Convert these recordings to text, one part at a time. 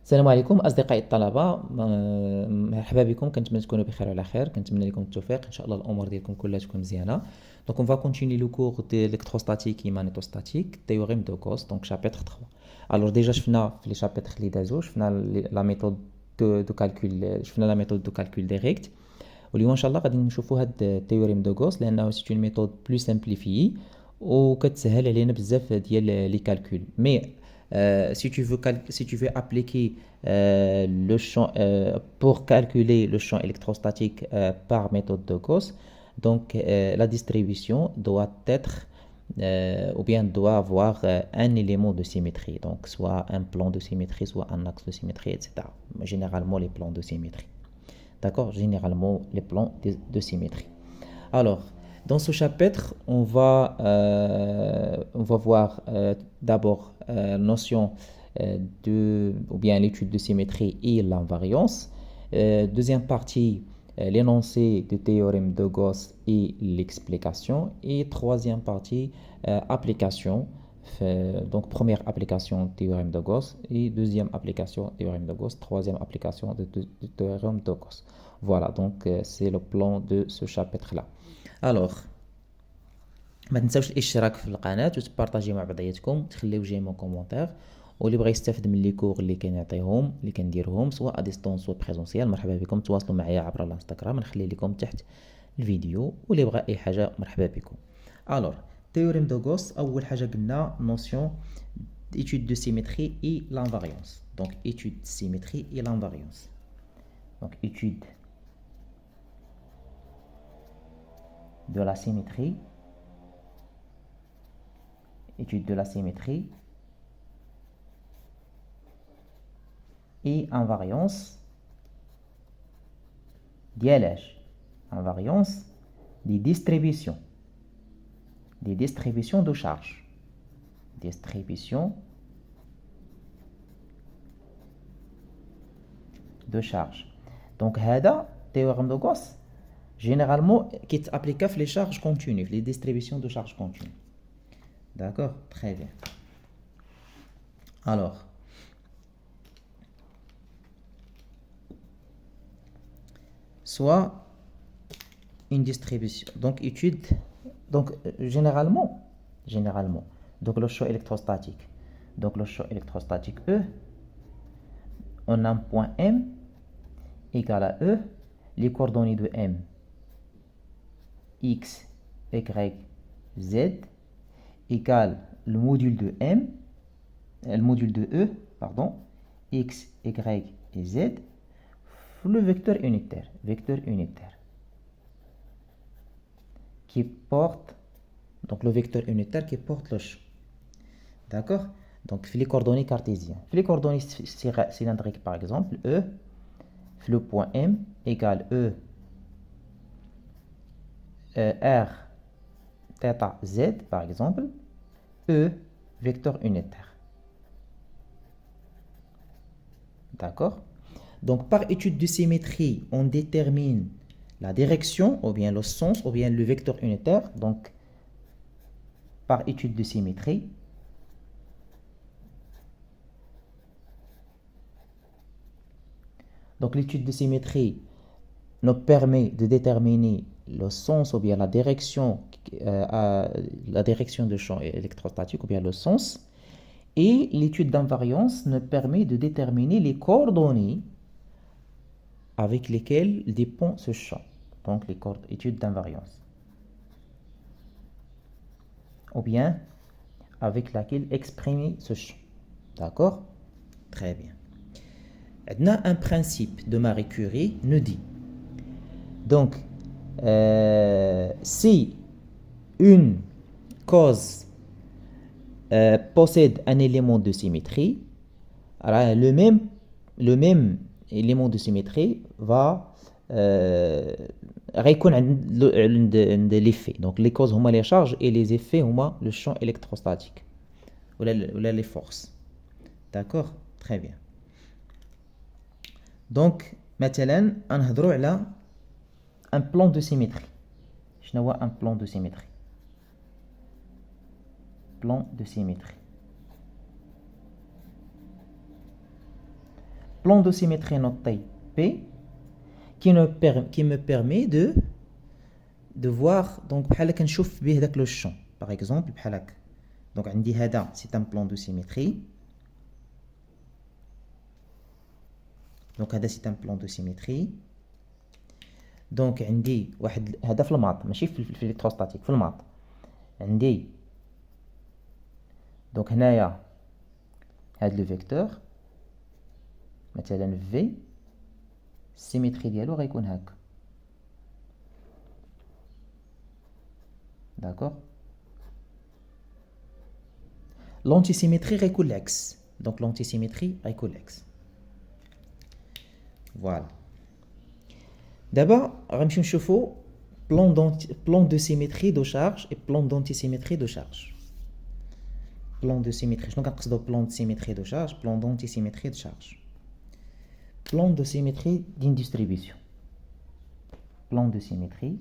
السلام عليكم أصدقائي الطلبة، مرحبا بكم. كنتمنى تكونوا بخير وعلى خير. كنتمنى لكم التوفيق إن شاء الله. الأمور ديالكم كلها تكون مزيانة. دونك on va continuer le cours de l'électrostatique et magnétostatique théorème de Gauss, donc chapitre 3. Alors déjà شفنا في les chapitres اللي دازو شفنا la méthode de calcul، شفنا la méthode de calcul direct. واليوم ان شاء الله غادي نشوفوا هاد التيوريم دو غوس لانه سي اون ميثود بلو سامبليفيي وكتسهل علينا بزاف ديال لي كالكول. مي si tu veux appliquer le champ pour calculer le champ électrostatique par méthode de Gauss, donc la distribution doit être ou bien doit avoir un élément de symétrie, donc soit un plan de symétrie, soit un axe de symétrie, etc. Généralement les plans de symétrie. D'accord, généralement les plans de symétrie. Alors, dans ce chapitre, on va voir d'abord notion ou bien l'étude de symétrie et l'invariance. Deuxième partie, l'énoncé du théorème de Gauss et l'explication. Et troisième partie, application. Donc, première application théorème de Gauss et deuxième application théorème de Gauss, troisième application du théorème de Gauss. Voilà, donc c'est le plan de ce chapitre-là. Alors, ما تنساوش الاشتراك في القناة وتبارطاجيو مع بعضياتكم، تخليو جيم كومونتير، واللي بغى يستافد من لي كور اللي كنعطيهم اللي كنديرهم سواء ا ديستونس سواء بريزونسيال، مرحبا بكم. تواصلوا معايا عبر الانستغرام، نخلي لكم تحت الفيديو، واللي بغى اي حاجه مرحبا بكم. الوغ théorème de Gauss، اول حاجه قلنا notion d'étude de symétrie et l'invariance. Donc étude de symétrie et l'invariance. Donc étude de la symétrie, étude de la symétrie et invariance ديالاش invariance des distributions de charge, distribution de charge. Donc هذا théorème de Gauss généralement qui s'applique à les charges continues, les distributions de charges continues. D'accord, très bien. Alors, soit une distribution, donc étude, donc généralement, donc le champ électrostatique, E, on a un point M égal à E, les coordonnées de M, X, Y, Z, égale le module de M, le module de E, pardon, X, Y et Z, le vecteur unitaire qui porte, donc le vecteur unitaire qui porte le champ. D'accord? Donc les coordonnées cartésiennes. Les coordonnées cylindriques par exemple, E, le point M égale E R θ Z par exemple, E vecteur unitaire. D'accord? Donc par étude de symétrie, on détermine la direction ou bien le sens ou bien le vecteur unitaire. Donc par étude de symétrie, donc l'étude de symétrie nous permet de déterminer le sens ou bien la direction de champ électrostatique ou bien le sens, et l'étude d'invariance nous permet de déterminer les coordonnées avec lesquelles dépend ce champ. Donc l'étude d'invariance, ou bien avec laquelle exprimer ce champ. D'accord? Très bien. Maintenant, un principe de Marie Curie nous dit, donc si une cause possède un élément de symétrie, alors le même élément de symétrie va غيكون عند l'effet. Donc les causes هما les charges et les effets هما le champ électrostatique ou les forces. D'accord? Très bien. Donc مثلا نهضروا على un plan de symétrie. شنو هو un plan de symétrie? Plan de symétrie. plan de symétrie noté P qui me permet de voir donc بحال كنشوف به داك لو champ par exemple بحال هكا donc عندي هذا c'est un plan de symétrie donc هذا c'est un plan de symétrie donc عندي واحد هذا في الماط ماشي في الالكتروستاتيك في الماط عندي donc هنايا هذا لو فيكتور مثلا في السيمتري ديالو غيكون هكا داكوغ لونتيسيمتري غيكون العكس دونك لونتيسيمتري غيكون العكس فوالا دابا غنمشيو نشوفو بلان دو سيمتري دو شارج اي بلان دونتيسيمتري دو شارج بلان دو سيمتري شنو كنقصدو بلان دو سيمتري دو شارج بلان دونتيسيمتري دو شارج plan de symétrie d'une distribution. Plan de symétrie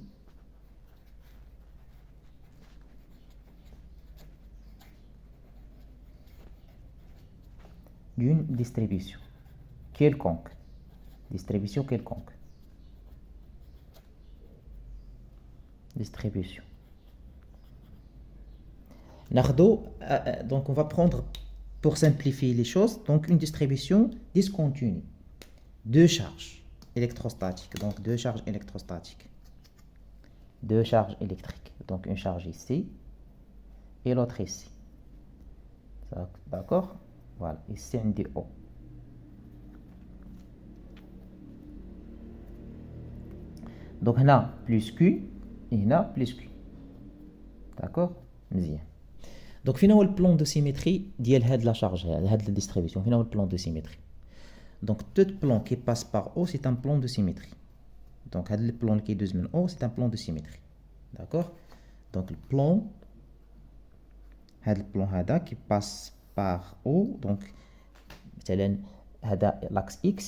d'une distribution quelconque. Distribution quelconque. Distribution. Donc on va prendre, pour simplifier les choses, donc une distribution discontinue. Deux charges électrostatiques, donc deux charges électrostatiques, deux charges électriques, donc une charge ici et l'autre ici, d'accord, voilà, ici on dit O. Donc on a plus Q et on a plus Q, d'accord, مزيان. Donc فين هو البلان دو سيمتري ديال هاد لا شارج هاد لا ديستريبيسيون فين هو البلان دو سيمتري Donc, tout plan qui passe par O, c'est un plan de symétrie. Donc, le plan qui est de O, c'est un plan de symétrie. D'accord? Donc, le plan qui passe par O, donc, l'axe X,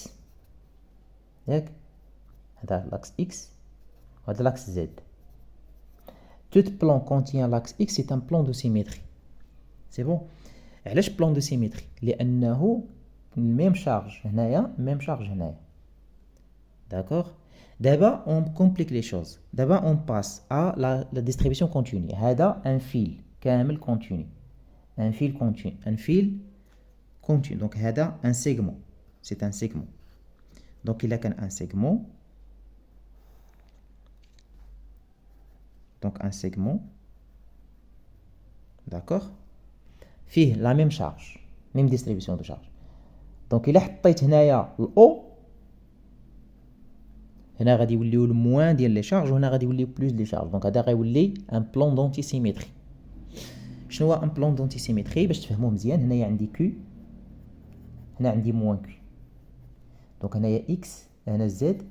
l'axe X, l'axe Z. Tout plan contient l'axe X, c'est un plan de symétrie. C'est bon? علاش plan de symétrie? لأنه même charge هنايا même charge هنايا d'accord d'abord on complique les choses d'abord on passe à la distribution continue هذا un fil كامل continu un fil continu un fil continu donc هذا un segment c'est un segment donc il a qu'un un segment donc un segment d'accord فيه la même charge même distribution de charge دونك الا حطيت هنايا الاو هنا غادي يوليو الموان ديال لي شارج وهنا غادي يوليو بلوس لي شارج دونك هذا غيولي ان بلان دونتي سيمتري شنو هو ان بلان دونتي سيمتري باش تفهموه مزيان هنايا عندي كيو هنا عندي موان كيو دونك هنايا اكس هنا زد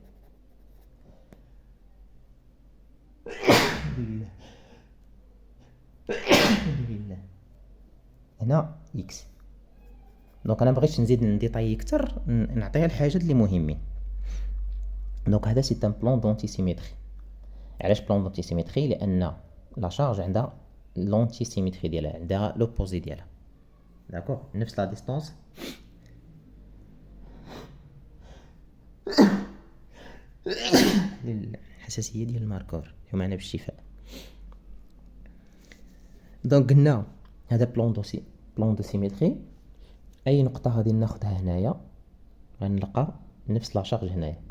هنا اكس دونك انا مبغيتش نزيد نديطاي اكثر نعطيها الحاجات اللي مهمين دونك هذا سي ان بلان دونتي سيمتري علاش بلان دونتي سيمتري لان لا شارج عندها لونتي سيمتري ديالها عندها لوبوزي ديالها داكوغ نفس لا ديستانس الحساسيه ديال الماركور ومعنا بالشفاء دونك قلنا هذا بلان دو سيمتري اي نقطه غادي ناخذها هنايا غنلقى نفس لا شارج هنايا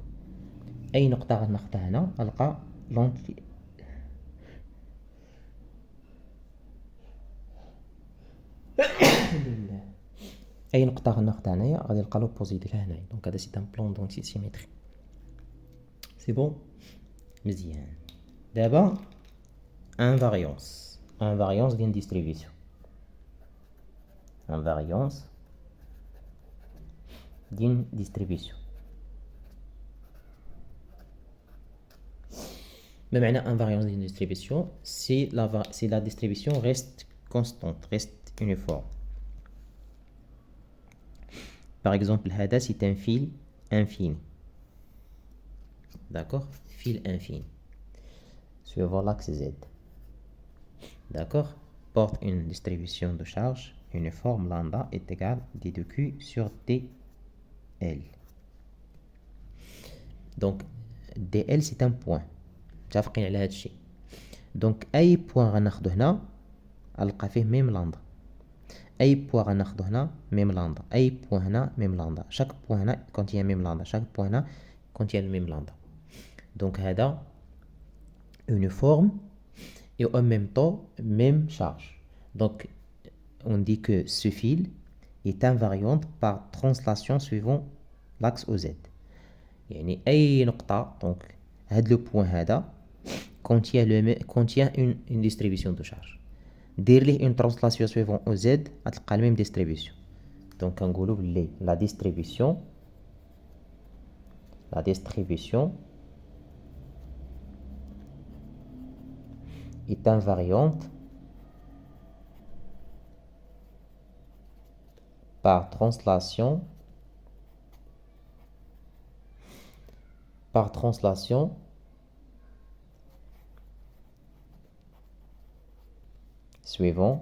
اي نقطه غناخذها هنا غنلقى لونتي اي نقطه غناخذها هنايا غادي نلقى لوبوزي ديالها هنايا دونك هذا سي ان بلان دونتي سيمتري سي بون مزيان دابا invariance d'une distribution invariance d'une distribution بمعنى invariance d'une distribution si la distribution reste constante reste uniforme par exemple هذا c'est un fil infini d'accord fil infini suivant l'axe Z d'accord porte une distribution de charge uniforme lambda est égale d de Q sur dl Donc dl c'est un point. متفقين على هذا الشيء. Donc اي point غناخذو هنا غنلقى فيه ميم لامدا. اي بوين غناخذو هنا ميم لامدا. اي بوين هنا ميم لامدا. chaque point هنا contient ميم لامدا. chaque point هنا contient ميم لامدا. Donc هذا une forme et en même temps même charge. Donc on dit que ce fil est invariante par translation suivant l'axe OZ. يعني أي نقطة donc هاد le point هذا contient une distribution de charge. دير ليه une translation suivant OZ غتلقى la même distribution. Donc كنقولوا بلي la distribution est invariante par translation suivant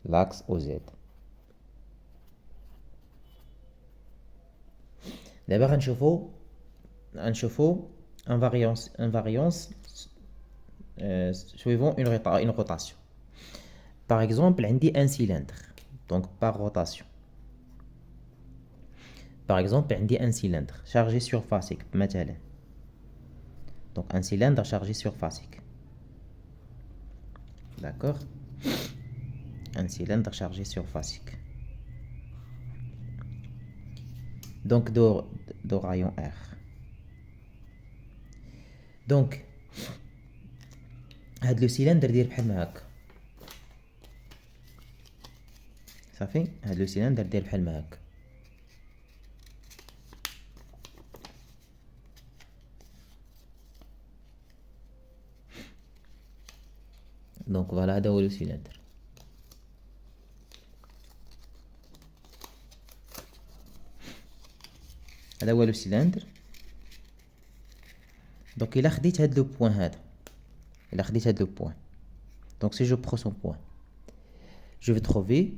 l'axe OZ. D'abord غنشوفوا invariance suivant une rotation. Par exemple, عندي un cylindre, donc par rotation. Par exemple, عندي un cylindre chargé surfacique مثلا. Donc un cylindre chargé surfacique. D'accord? Un cylindre chargé surfacique. Donc de rayon R. Donc هاد لو سيلندر داير بحال ما هكا. صافي هاد لو سيلندر داير بحال ما هكا. دونك فوالا هذا هو لو سيلندر. هذا هو لو سيلندر. دونك الا خديت هاد لو بوين هذا، الا خديت هاد لو بوين، donc si je prends son point, je vais trouver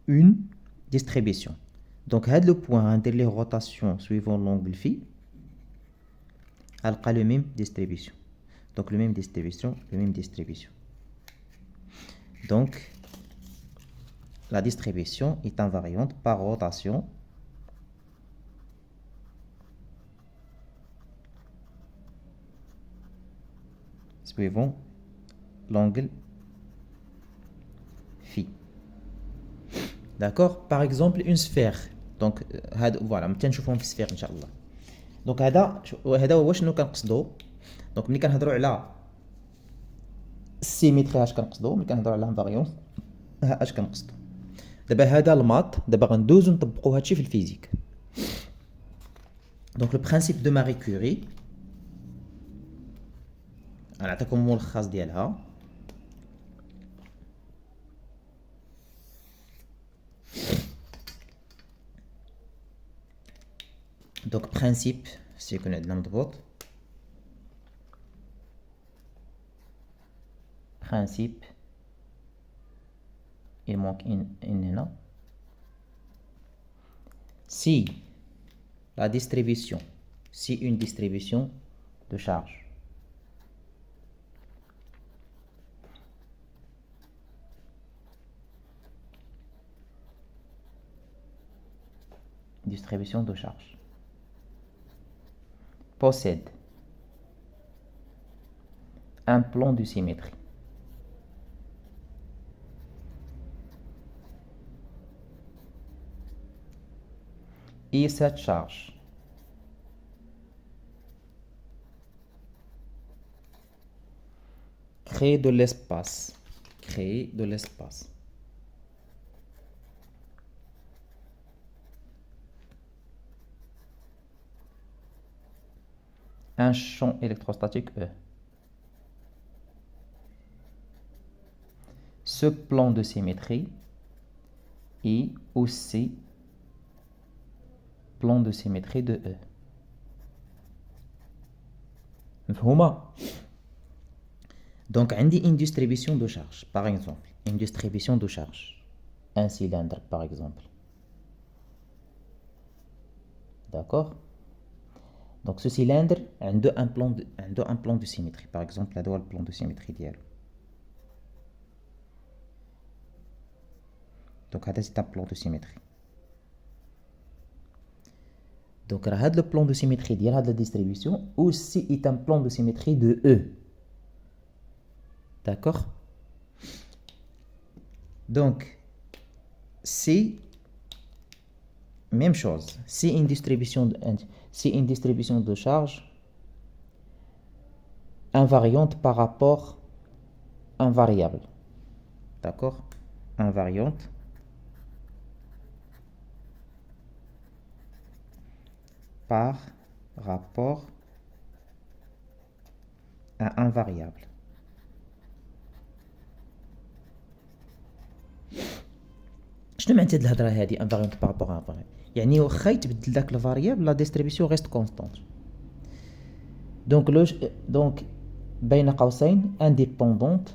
une distribution. Donc هاد لو بوين غندير ليه rotation suivant l'angle phi، غنلقى le même distribution. Donc le même distribution. Donc la distribution est invariante par rotation suivant l'angle phi. D'accord? Par exemple une sphère. Donc voilà, مثلا نشوفهم في sphère ان شاء الله. Donc هذا هو شنو كنقصدو. Donc ملي كنهضروا على السيمتري اش كنقصدو، ملي كنهضروا على انفاريونس اش كنقصدو. دابا هذا المات، دابا غندوزو نطبقوا هادشي في الفيزيك. دونك لو برينسيپ دو ماري كوري غنعطيكم ملخص ديالها. دونك برينسيپ سي يكون عندنا مضبوط. principe, il manque une هنا. Si la distribution, si une distribution de charge possède un plan de symétrie et cette charge crée de l'espace. Un champ électrostatique E. Ce plan de symétrie est aussi plan de symétrie de E. مفهومة؟ Donc عندي une distribution de charge, par exemple, une distribution de charge, un cylindre par exemple. D'accord? Donc ce cylindre a un plan de symétrie. Par exemple, là le plan de symétrie ديالو. Donc c'est un plan de symétrie. Donc le plan de symétrie de la distribution aussi est un plan de symétrie de E. D'accord? Donc c'est même chose. C'est une distribution de charge invariante par rapport à un variable. D'accord? Invariante par rapport à un variable. شنو معناتها الهضره هذه invariante par rapport à un variable؟ يعني واخا يتبدل داك الفاريابل لا ديستريبيسيون ريست كونستانت. دونك بين قوسين indépendante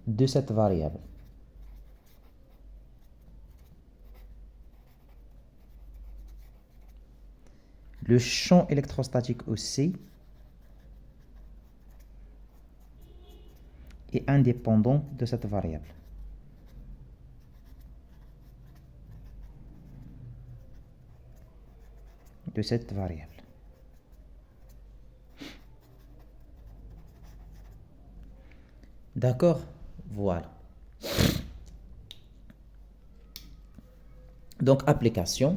de cette variable. Le champ électrostatique aussi est indépendant de cette variable. D'accord? Voilà. Donc application.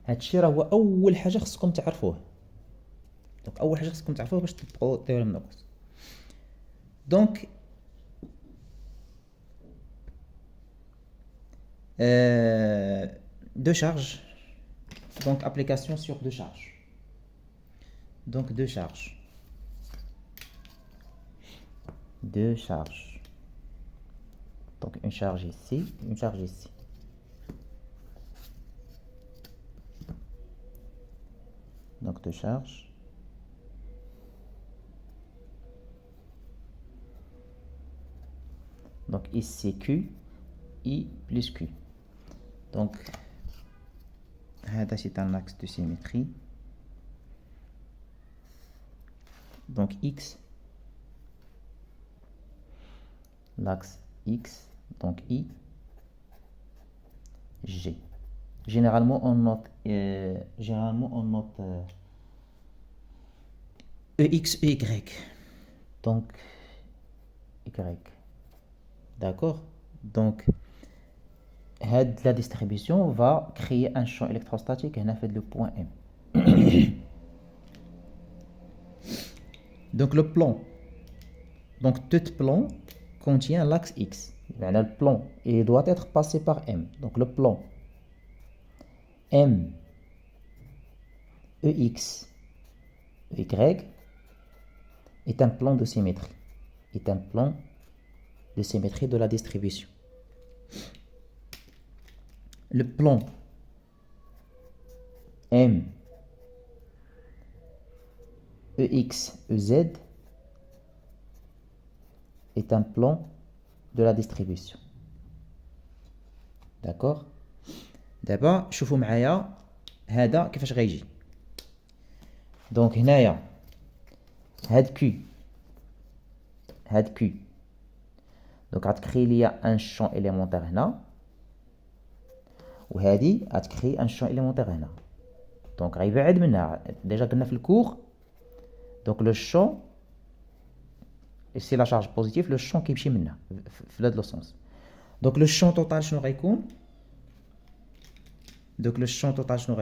هادشي راه هو اول حاجه خصكم تعرفوه. دونك اول حاجه خصكم تعرفوه باش تطبقوا تيوريم ناقوس. دونك deux charges. Donc application sur deux charges. Donc deux charges. Donc une charge ici, une charge ici. Donc deux charges. Donc ici Q, I plus Q. Donc c'est un axe de symétrie. Donc X, l'axe X, donc I, G. Généralement on note EX, EY. Donc Y. D'accord? Donc la distribution va créer un champ électrostatique et on a fait le point M. Donc le plan, donc tout plan contient l'axe X. Le plan il doit être passé par M. Donc le plan M EX Y est un plan de symétrie. De la distribution. Le plan M EX EZ est un plan de la distribution. D'accord? دابا شوفوا معايا هذا كيفاش غيجي. دونك هنايا هاد كي دونك غتكري ليا ان شون اليمونتير هنا وهادي غتكري ان شون اليمونتير هنا. دونك غيبعد منها ديجا قلنا في الكور. دونك لو شون سي لا شارج بوزيتيف لو شون كيمشي منها في هاد لو سونس. دونك لو شون توتال شنو غيكون؟ لو شون توتال شنو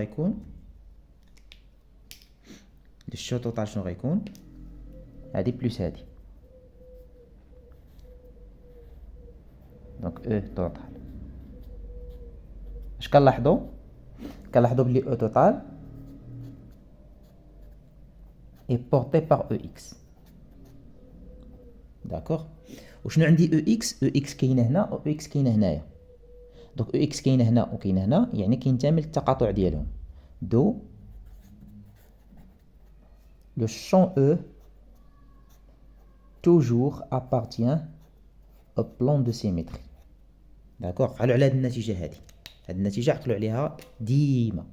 غيكون؟ هادي بلس هادي. دونك او توتال اش كنلاحظوا بلي او توتال est porté par EX. D'accord. وشنو عندي EX كاينه هنا و EX كاينه هنايا. دونك او اكس كاين هنا وكاين هنا، يعني كينتمي للتقاطع ديالهم. دو لو champ E toujours appartient au plan de symétrie. داكوغ، عقلوا على هاد النتيجة هادي، هاد النتيجة عقلوا عليها ديما.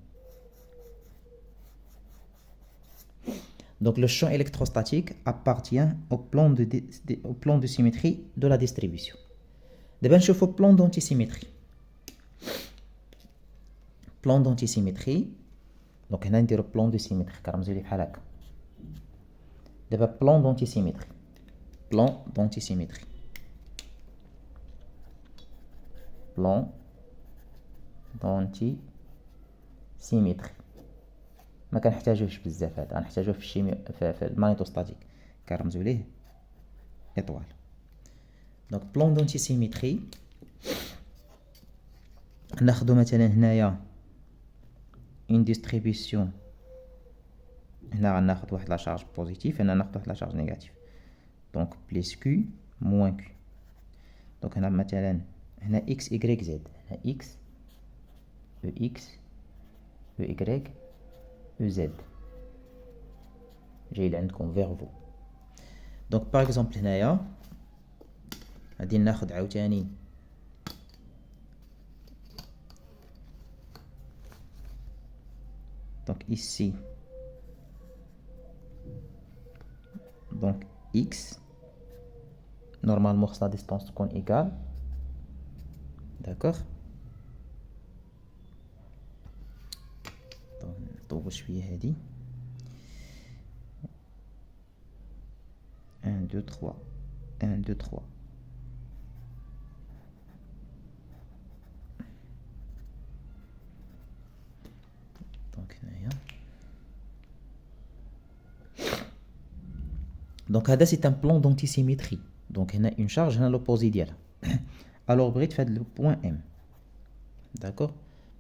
Donc le champ électrostatique appartient au plan de symétrie de la distribution. دابا نشوفوا plan d'antisymétrie. plan d'antisymétrie. دونك هنا نديرو plan de symétrie كنرمزو ليه بحال هكا. دابا plan d'antisymétrie. plan d'antisymétrie. plan d'antisymétrie. ما كنحتاجوش بزاف هذا، غنحتاجوه في الشيمياء في الماغنيتوستاتيك كنرمزو ليه ايطوال. دونك بلون دونتيسيميتري ناخدو مثلا هنايا اون ديستريبيسيون، هنا غناخد واحد لا شارج بوزيتيف، هنا ناخد واحد لا شارج نيجاتيف، دونك بليس كيو موان كيو. دونك هنا مثلا هنا اكس ايكغيك زد، هنا اكس او اكس او ايكغيك او زد جاي لعندكم فيغ فو. دونك باغ اكزومبل هنايا غادي ناخد عاوتاني دونك ici دونك x نورمالمون خص لا ديستونس تكون ايكال، داكوغ. دونك نطول شويه هادي 1 2 3 1 2 3. دونك هنايا دونك هذا سي ان بلون دونتيسيميتري. دونك هنا اون شارج هنا لوبوزي ديالها. الوغ بغيت في هاد لو بوين ام، داكوغ،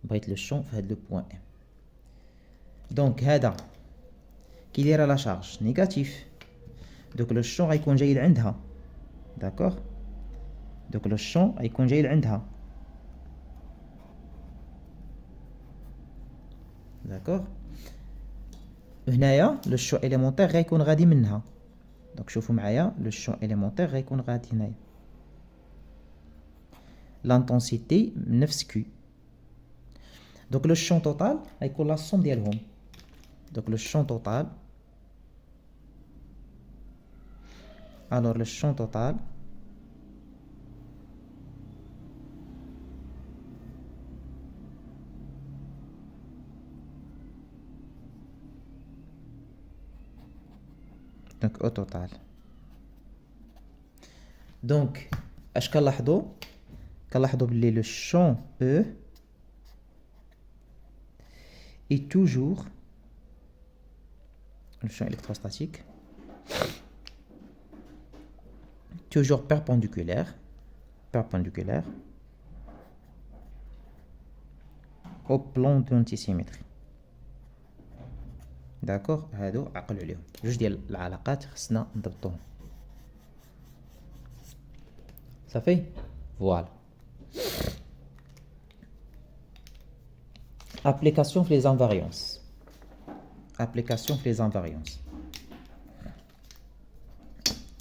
بغيت لو شون في هاد لو بوين ام. دونك هذا كي دايره لا شارج نيجاتيف، دوك لو شون غيكون جاي لعندها، داكوغ. دوك لو شون غيكون جاي لعندها، داكوغ. هنايا لو شون اليمونتير غيكون غادي منها. دونك شوفوا معايا لو شون اليمونتير غيكون غادي هنايا، لانتونسيتي نفس كيو. دونك لو شون توتال غيكون لا سوم ديالهم. دونك لو شون توتال، alors le champ total donc au total. donc اش كنلاحظوا باللي le champ E est toujours le champ électrostatique toujours perpendiculaire au plan d'antisymétrie. داكوغ، هادو عقلوا عليهم جوج ديال العلاقات خصنا نضبطوهم. صافي فوالا. application في les invariances. application في les invariances.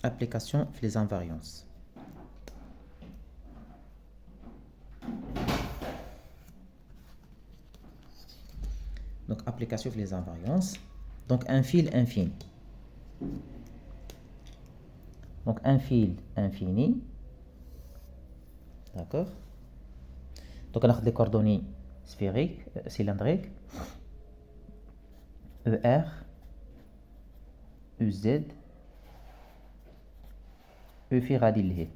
application في les invariances. donc application في les invariances. donc un fil infini. donc un fil infini, d'accord. donc ناخذ les coordonnées sphériques cylindriques ER EZ E في غادي لهيه،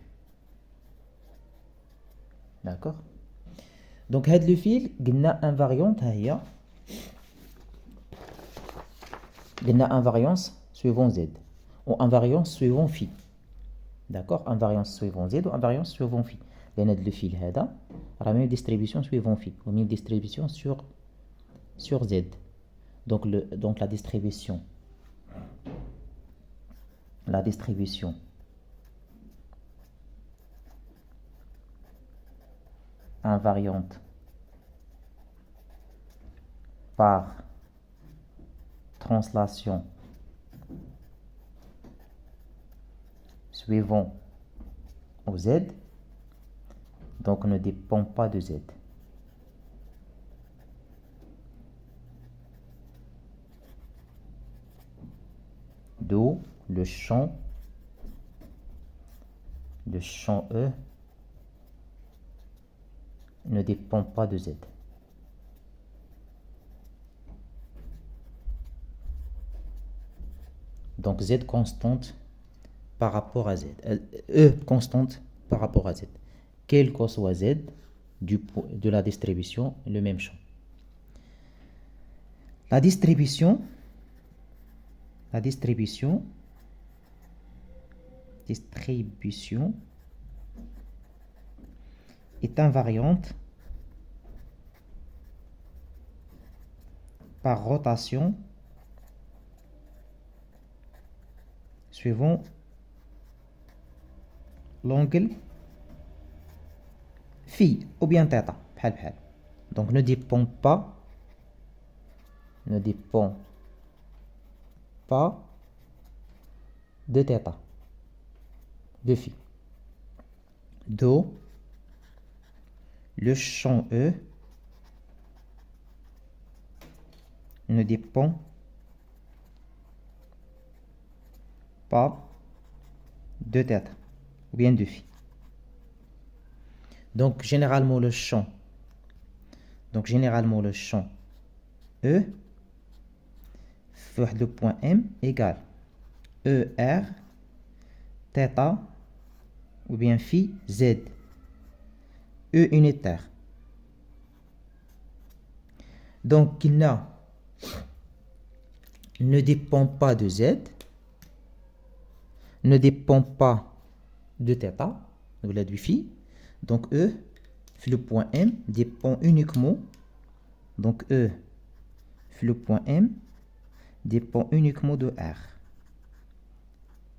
داكوغ. دونك هاد لو فيل قلنا انفاريونت، ها هي قلنا انفاريونس سويفون زد و انفاريونس سويفون في، داكوغ. انفاريونس سويفون زد و انفاريونس سويفون في، لان هاد لو فيل هذا راه ميم ديستريبيسيون سويفون في و ميم ديستريبيسيون sur z. donc la distribution invariante par translation suivant au Z, donc ne dépend pas de Z. D'où le champ E ne dépend pas de Z. Donc Z constante par rapport à Z. E constante par rapport à Z. Quel que soit Z de la distribution, le même champ. La distribution est invariante par rotation suivant l'angle phi ou bien θ. Donc ne dépend pas de θ, de phi. D'où le champ E ne dépend pas de θ ou bien de phi. Donc généralement le champ E le point M égale ER θ ou bien phi Z E unitaire. Donc il ne dépend pas de Z, ne dépend pas de θ, ou la du phi. Donc E, le point M, dépend uniquement. Donc E, le point M, dépend uniquement de R.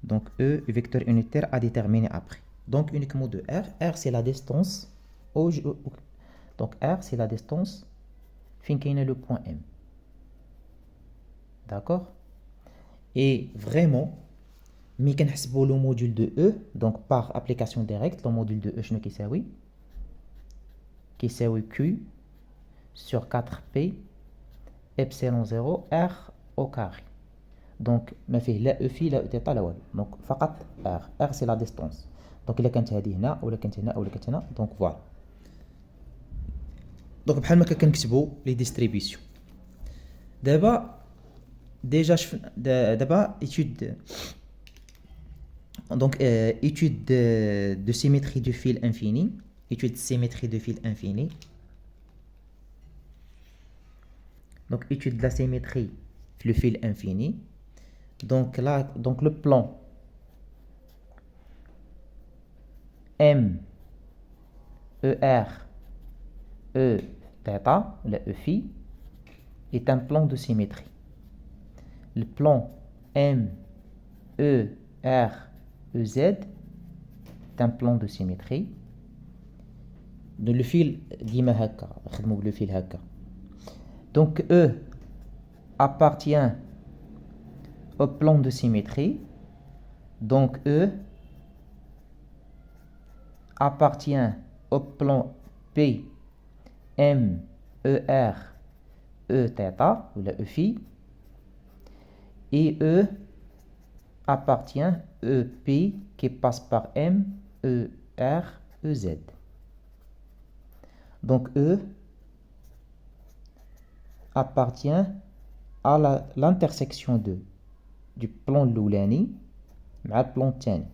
Donc E, vecteur unitaire à déterminer après. Donc uniquement de R. R, c'est la distance. Donc R, c'est la distance fin qu'il y a le point M. D'accord? Et vraiment, mais quand on le module de E, donc par application directe, le module de E, qui c'est Q sur 4P epsilon 0 R au carré. Donc, ما فيه لا E phi لا E θ لا والو. Donc, فقط R. R c'est la distance. Donc, إلا كانت هذه هنا ولا كانت هنا ولا كانت هنا. Donc, voilà. Donc, بحال ما كنكتبوا les distributions. دابا étude. Donc, étude de symétrie de fil infini. Étude de symétrie de fil infini. Donc, étude de la symétrie le fil infini. Donc, là, donc le plan M, ER, E, θ, la E phi, est un plan de symétrie. Le plan M, E, R, EZ est un plan de symétrie. De le fil ديما هكا نخدموا بلو fil هكا. Donc E appartient au plan de symétrie. Donc E appartient au plan P M E R E θ ou la E phi, et E appartient E P qui passe par M E R E Z. Donc E appartient à l'intersection du plan الأولاني مع البلان الثاني.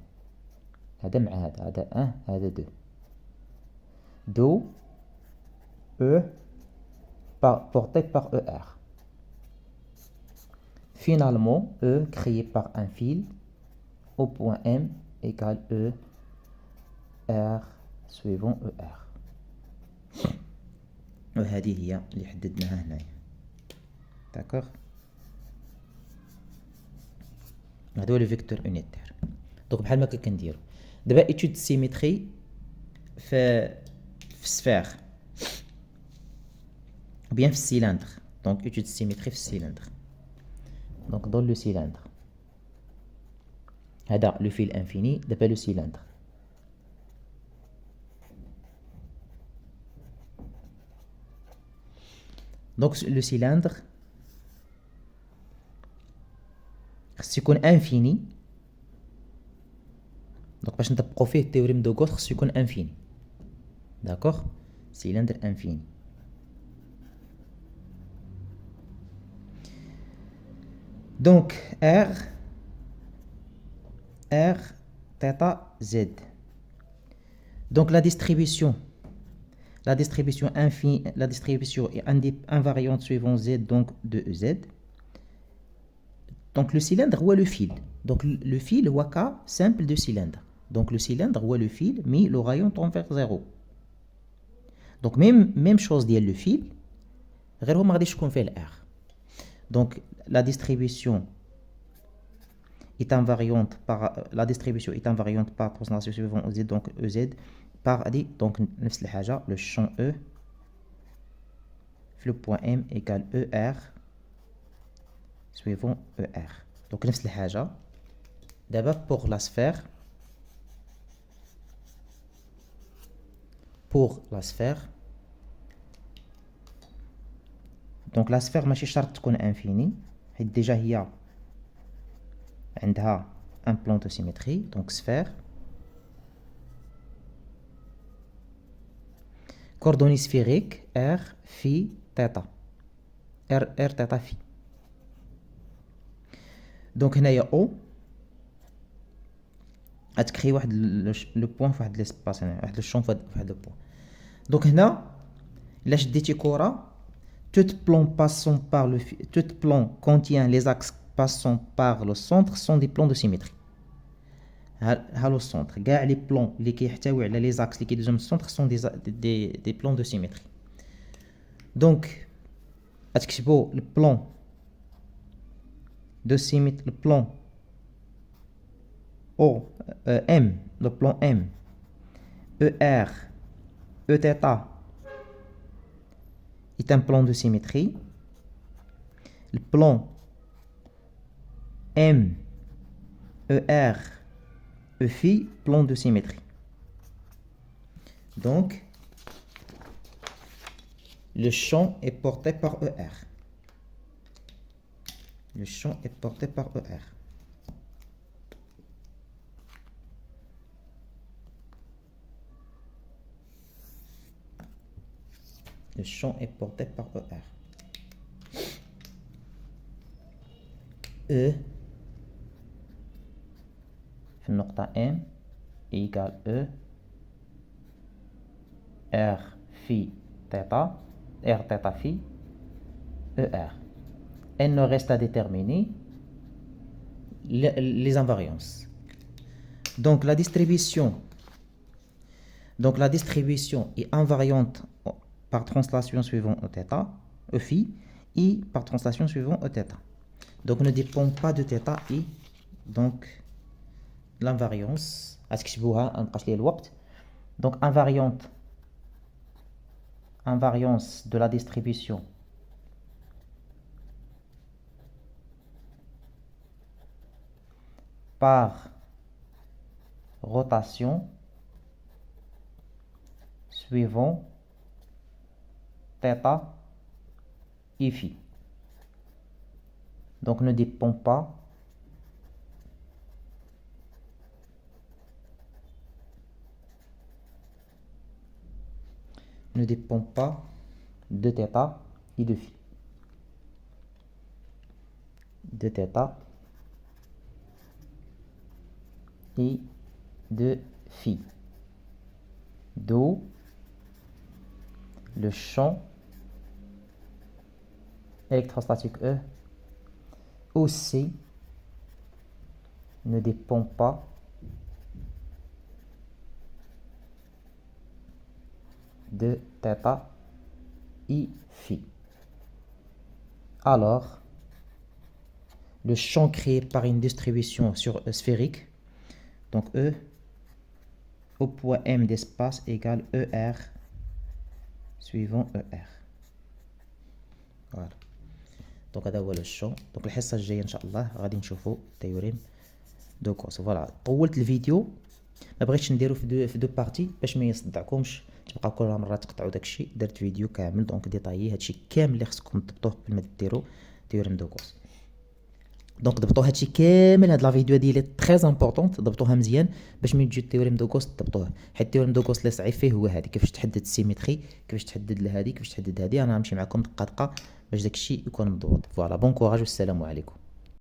هذا مع هذا 1 هذا 2. D'où E porté par ER. Finalement, E créé par un fil au point M égale E R suivant ER. وهذه هي اللي حددناها هنايا. D'accord. هذا هو لو فيكتور unitaire. دونك بحال ما كنديرو دابا étude symétrie في sphère ou bien cylindre. Donc étude de symétrie cylindre. Donc dans le cylindre. هذا le fil infini d'après le cylindre. Donc le cylindre خصو يكون infini. Donc باش نطبقوا فيه التhéorème de Gauss خصو يكون infini. D'accord? Cylindre infini. Donc R θ Z. Donc la distribution infini, la distribution est invariante suivant Z donc de Z. Donc le cylindre ou le fil. Donc le fil ou cas simple de cylindre. Donc le cylindre ou le fil mais le rayon tend vers 0. Donc même chose ديال le fil غير هو ما غاديش يكون فيه R. Donc la distribution est invariante par translation suivant EZ donc EZ par donc نفس الحاجة le champ E le point M égale ER suivant ER. Donc نفس الحاجة. D'abord pour la sphère. Donc la sphère ماشي شرط تكون infini حيت déjà هي عندها un plan de symétrie. Donc sphère coordonnées sphériques R phi θ R θ phi. Donc هنايا O غتكري واحد لو بوين في واحد ليسباس هنا واحد لو شون في واحد لو بوين. دونك هنا الا شديتي كره tout plan contient les axes passant par le centre sont des plans de symétrie. ها لو centre كاع لي بلون اللي كيحتوي على لي زاكس اللي كيدوزو من السونتر سون دي بلون دو سيميتري. دونك غتكتبوا البلون دو سيميتري البلون O M le plan M ER Eθ est un plan de symétrie. Le plan M ER Phi plan de symétrie. Donc le champ est porté par ER. Le champ est porté par ER. Le champ est porté par ER. E في النقطة M égale E R phi θ R θ phi ER. Il nous reste à déterminer les invariances. Donc la distribution est invariante par translation suivant Eθ, E phi, et par translation suivant Eθ. Donc ne dépend pas de θ et donc l'invariance. Donc invariance de la distribution par rotation suivant θ et phi. Donc ne dépend pas de θ et de phi. De θ et de phi. D'où le champ électrostatique E aussi ne dépend pas de θ et phi. Alors, le champ créé par une distribution sphérique, donc E au point M d'espace égale ER suivant ER. فوالا. دونك هذا هو لو شون. دونك الحصه الجايه ان شاء الله غادي نشوفوا تيوريم دو غوس. فوالا طولت الفيديو، ما بغيتش نديرو في دو بارتي باش ما يصدعكمش تبقاو كل مره تقطعوا داكشي. درت فيديو كامل دونك ديطايي هادشي كامل اللي خصكم تضبطوه قبل ما ديروا تيوريم دو غوس. دونك ضبطوا هادشي كامل. هاد لا فيديو ديالي تري امبورطونط، ضبطوها مزيان باش ملي تجي تيوريم دو غوس تضبطوه. حيت تيوريم دو غوس اللي صعيب فيه هو هادي، كيفاش تحدد السيميتري، كيفاش تحدد لهادي، كيفاش تحدد هادي. انا غنمشي معكم دقه دقه باش داكشي يكون مضبوط. فوالا، بون كوراج والسلام عليكم.